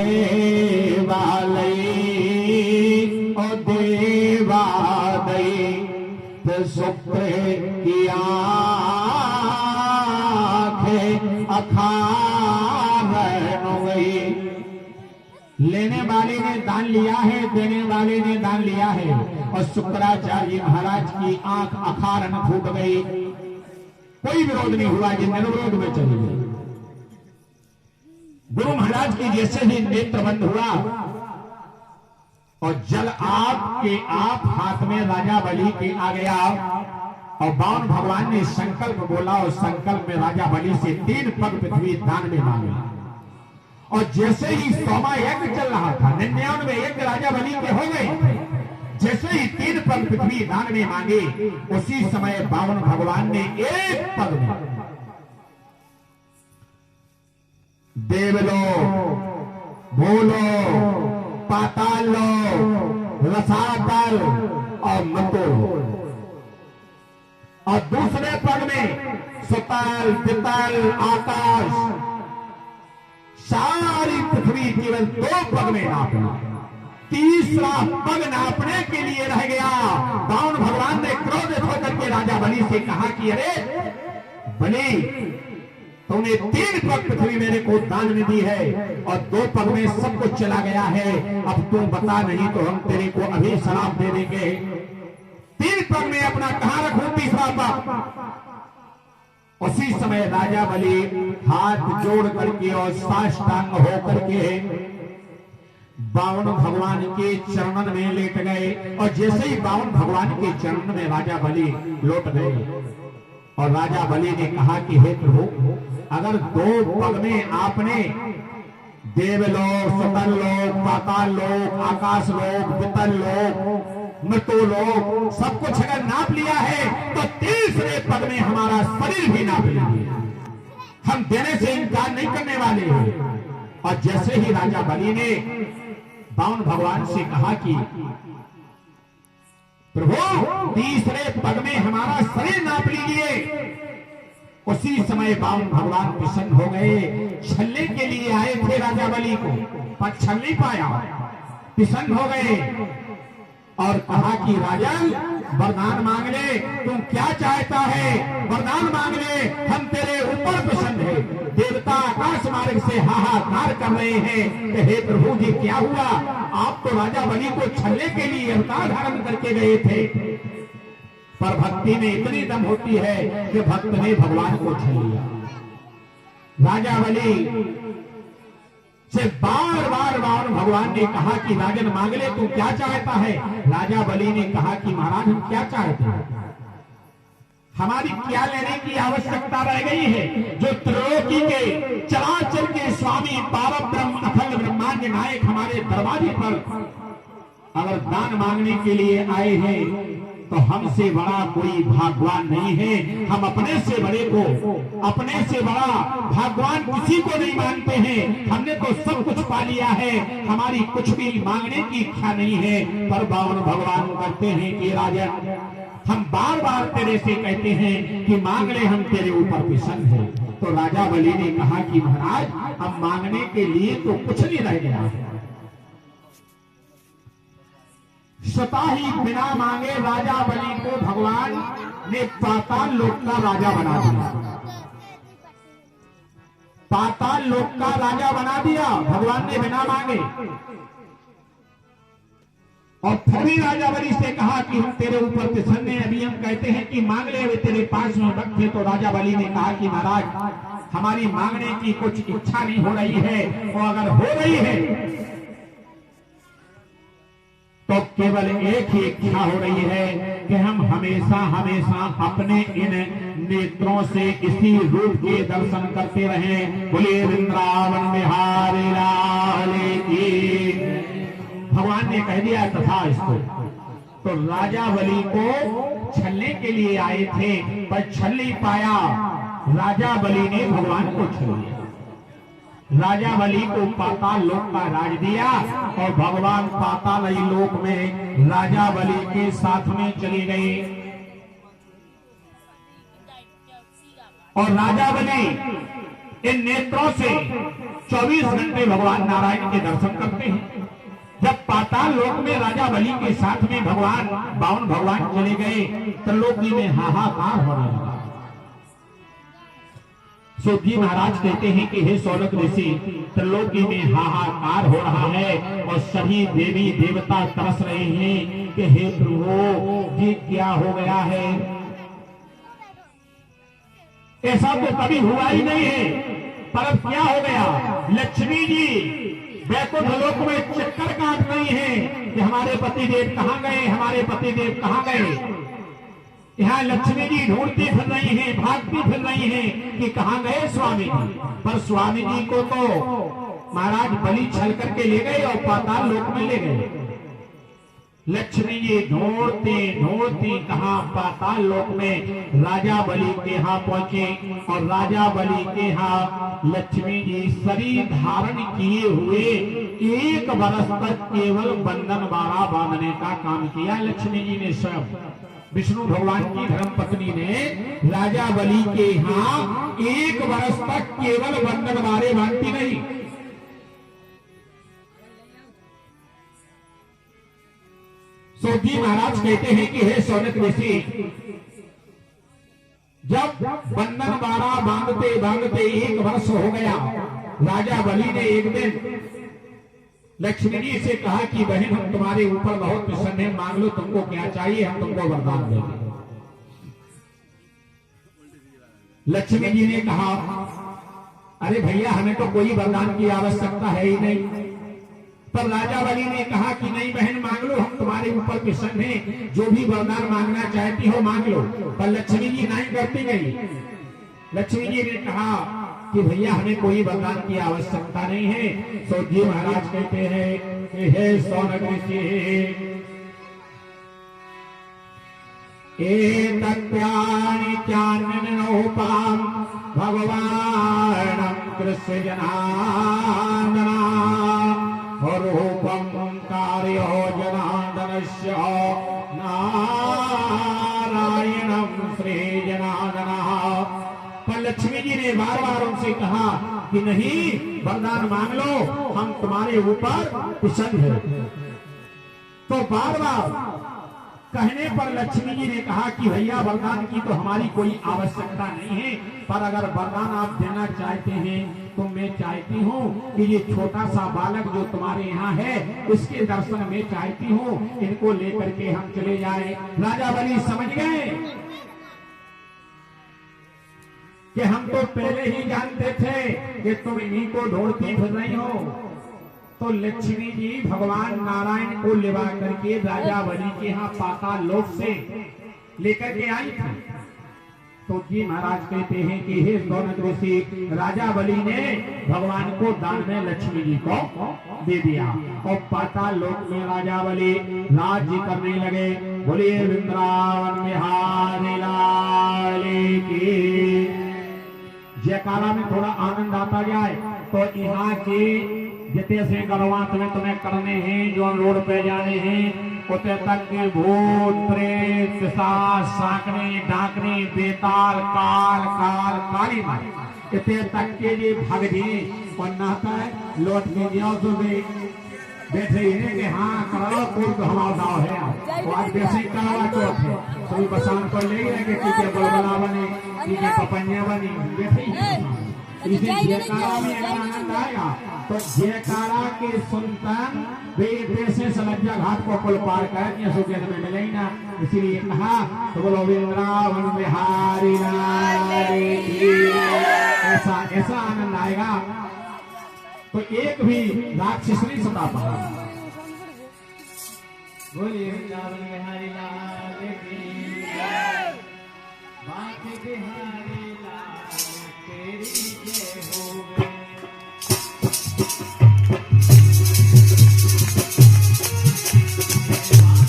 देवालय ओ देवादय शुक्र की आंखें अखार गई। लेने वाले ने दान लिया है, देने वाले ने दान लिया है, और शुक्राचार्य महाराज की आंख अखारन फूट गई। कोई विरोध नहीं हुआ, ये निर्विरोध में चली गई। गुरु महाराज की जैसे ही नेत्र बंद हुआ और जल आपके आप हाथ में राजा बलि के आ गया, और बावन भगवान ने संकल्प बोला, और संकल्प में राजा बलि से 3 पग पृथ्वी दान में मांगे। और जैसे ही सोमा यज्ञ चल रहा था, 99 यज्ञ राजा बलि के हो गए, जैसे ही 3 पग पृथ्वी दान में मांगे, उसी समय बावन भगवान ने 1 पग में देवलोक, भूलोक, पातालोक, रसातल और मृत्युलोक, और दूसरे पग में सुतल, वितल, आकाश, सारी पृथ्वी केवल 2 पग में नापी। तीसरा पग नापने के लिए रह गया। बावन भगवान ने क्रोधित होकर के राजा बलि से कहा कि अरे बलि, तुमने 3 पग पृथ्वी मेरे को दान में दी है, और 2 पग में सब कुछ चला गया है। अब तुम बता, नहीं तो हम तेरे को अभी शराप दे देंगे। 3 पग में अपना कहां रखूं तीसरा पग? उसी समय राजा बलि हाथ जोड़ करके और साष्टांग होकर के बावन भगवान के चरणन में लेट गए। और जैसे ही बावन भगवान के चरणन में राजा बलि लौट गए, और राजा बलि ने कहा कि हे प्रभु, अगर 2 पग में आपने देवलोक, सतलोक, पातालोक, आकाशलोक, वितलोक, मृत्युलोक सब कुछ अगर नाप लिया है, तो तीसरे पग में हमारा शरीर भी नाप लीजिए। हम देने से इनकार नहीं करने वाले हैं। और जैसे ही राजा बलि ने बावन भगवान से कहा कि प्रभु, तीसरे पग में हमारा शरीर नाप लीजिए, उसी समय बावन भगवान प्रसन्न हो गए। छलने के लिए आए थे राजा बलि को, पर छल नहीं पाया, प्रसन्न हो गए और कहा कि राजन, वरदान मांग ले, तुम क्या चाहता है? वरदान मांग ले, हम तेरे ऊपर प्रसन्न है। देवता आकाश मार्ग से हाहाकार कर रहे हैं कि हे प्रभु जी, क्या हुआ? आप तो राजा बलि को छलने के लिए अवतार धारण करके गए थे। पर भक्ति में इतनी दम होती है कि भक्त ने भगवान को छल लिया। राजा बलि से बार बार भगवान ने कहा कि राजन मांग ले, तू क्या चाहता है? राजा बलि ने कहा कि महाराज, हम क्या चाहते हैं? हमारी क्या लेने की आवश्यकता रह गई है? जो त्रिलोकी के चराचर के स्वामी पारम ब्रह्म अखंड ब्रह्मांड नायक हमारे दरवाजे पर अगर दान मांगने के लिए आए हैं, तो हमसे बड़ा कोई भगवान नहीं है। हम अपने से बड़े को, अपने से बड़ा भगवान किसी को नहीं मानते हैं। हमने तो सब कुछ पा लिया है, हमारी कुछ भी मांगने की इच्छा नहीं है। पर बावन भगवान करते हैं कि राजन, हम बार बार तेरे से कहते हैं कि मांग ले, हम तेरे ऊपर प्रसन्न हैं। तो राजा बलि ने कहा कि महाराज, अब मांगने के लिए तो कुछ नहीं रह गया है। स्वतः ही बिना मांगे राजा बलि को भगवान ने पाताल लोक का राजा बना दिया। पाताल लोक का राजा बना दिया भगवान ने बिना मांगे। और फिर भी राजा बलि से कहा कि हम तेरे ऊपर प्रसन्न हैं, अभी हम कहते हैं कि मांग ले, अभी तेरे पास में वक्त है। तो राजा बलि ने कहा कि महाराज, हमारी मांगने की कुछ इच्छा नहीं हो रही है, और अगर हो रही है तो केवल एक ही इच्छा हो रही है कि हम हमेशा हमेशा अपने इन नेत्रों से इसी रूप के दर्शन करते रहें। बोले वृंदावन बिहारी लाल की। भगवान ने कह दिया तथा इसको। तो राजा बलि को छलने के लिए आए थे, पर छल नहीं पाया। राजा बलि ने भगवान को छल लिया। राजा बलि को पाताल लोक का राज दिया, और भगवान पाताल लोक में राजा बलि के साथ में चली गई। और राजा बलि इन नेत्रों से 24 घंटे भगवान नारायण के दर्शन करते हैं। जब पाताल लोक में राजा बलि के साथ में भगवान बावन भगवान चले गए, त्रिलोकी में हाहाकार होने लगा। सूत जी महाराज कहते हैं कि हे सौनक ऋषि, त्रिलोकी में हाहाकार हो रहा है और सभी देवी देवता तरस रहे हैं कि हे प्रभु ये क्या हो गया है। ऐसा तो कभी हुआ ही नहीं है, पर अब क्या हो गया। लक्ष्मी जी वैकुंठ लोक में चक्कर काट रही हैं कि हमारे पतिदेव कहाँ गए, हमारे पतिदेव कहाँ गए। यहाँ लक्ष्मी जी ढूंढती फिर रही हैं, भागती फिर रही हैं कि कहाँ गए स्वामी जी। पर स्वामी जी को तो महाराज बलि छल करके ले गए और पाताल लोक में ले गए। लक्ष्मी जी ढूंढती ढूंढती कहाँ पाताल लोक में राजा बलि के यहाँ पहुंचे और राजा बलि के यहाँ लक्ष्मी जी शरीर धारण किए हुए 1 वर्ष तक केवल बंधन बाड़ा बांधने का काम किया। लक्ष्मी जी ने स्वयं, विष्णु भगवान की धर्म पत्नी ने राजा बलि के यहाँ 1 वर्ष तक केवल बंधन बाड़े बांधती नहीं। सूत जी महाराज कहते हैं कि हे सौनक ऋषि, जब बंधन बाड़ा बांधते बांधते 1 वर्ष हो गया, राजा बलि ने एक दिन लक्ष्मी जी से कहा कि बहन हम तुम्हारे ऊपर बहुत प्रसन्न हैं, मांग लो तुमको क्या चाहिए, हम तुमको वरदान देंगे। लक्ष्मी जी ने कहा अरे भैया हमें तो कोई वरदान की आवश्यकता है ही नहीं। पर राजा बलि ने कहा कि नहीं बहन मांग लो, हम तुम्हारे ऊपर प्रसन्न हैं, जो भी वरदान मांगना चाहती हो मांग लो। पर लक्ष्मी जी नहीं करती गई। लक्ष्मी जी ने कहा कि भैया हमें कोई वरदान की आवश्यकता नहीं है। सूत जी महाराज कहते हैं कि हे सौनक ऋषि, एतत्यानि चान्यनोपां भगवान् कृष्ण जनार्दन रूपं कार्यो जनार्दनस्य नारायणं श्री जनार्दन। पर लक्ष्मी जी ने बार बार उनसे कहा कि नहीं वरदान मांग लो, हम तुम्हारे ऊपर प्रसन्न हैं। तो बार बार कहने पर लक्ष्मी जी ने कहा कि भैया वरदान की तो हमारी कोई आवश्यकता नहीं है, पर अगर वरदान आप देना चाहते हैं तो मैं चाहती हूँ कि ये छोटा सा बालक जो तुम्हारे यहाँ है उसके दर्शन में चाहती हूँ, इनको लेकर के हम चले जाएं। राजा बलि समझ गए कि हम तो पहले ही जानते थे कि तुम इन्हीं को ढूंढती फिर रही हो। तो लक्ष्मी जी भगवान नारायण को लिवा करके राजा बलि के यहाँ पाताल लोक से लेकर के आई थी। तो जी महाराज कहते हैं कि हे सौनक ऋषि, राजा बलि ने भगवान को दान में लक्ष्मी जी को दे दिया और पाताल लोक में राजा बलि राज्य करने लगे। बोलिए वृंदावन बिहारी लाल की। जयकारा में थोड़ा आनंद आता जाए तो यहाँ के जितने से गरवा तुम्हें करने हैं, जो रोड पे जाने हैं, उतने तक के भूत प्रेत पिशाच साकने डाकने बेताल काल काल काली मारी इतने तक के लिए भाग दिए और नहाता है लौट के जाओ तो बैठे ही कि हाँ करो कोई तो हमारा दाव है। तो आज वैसे करवा चौथ है, कोई बसान को ले गए कि बलबला बने, पपनिया बनी, बैठे इसे जयकारा में अगर आनंद आएगा तो जयकारा के सुनतन वे पैसे सलज्जा घाट को पुल पार कर सो में मिले ही ना। इसीलिए कहा तो बोलो वृंदावन बिहारी लाल की। ऐसा ऐसा आनंद आएगा तो एक भी राक्षस नहीं सता पाया। बोलिए वृंदावन बिहारी लाल की। बाकी बिहारी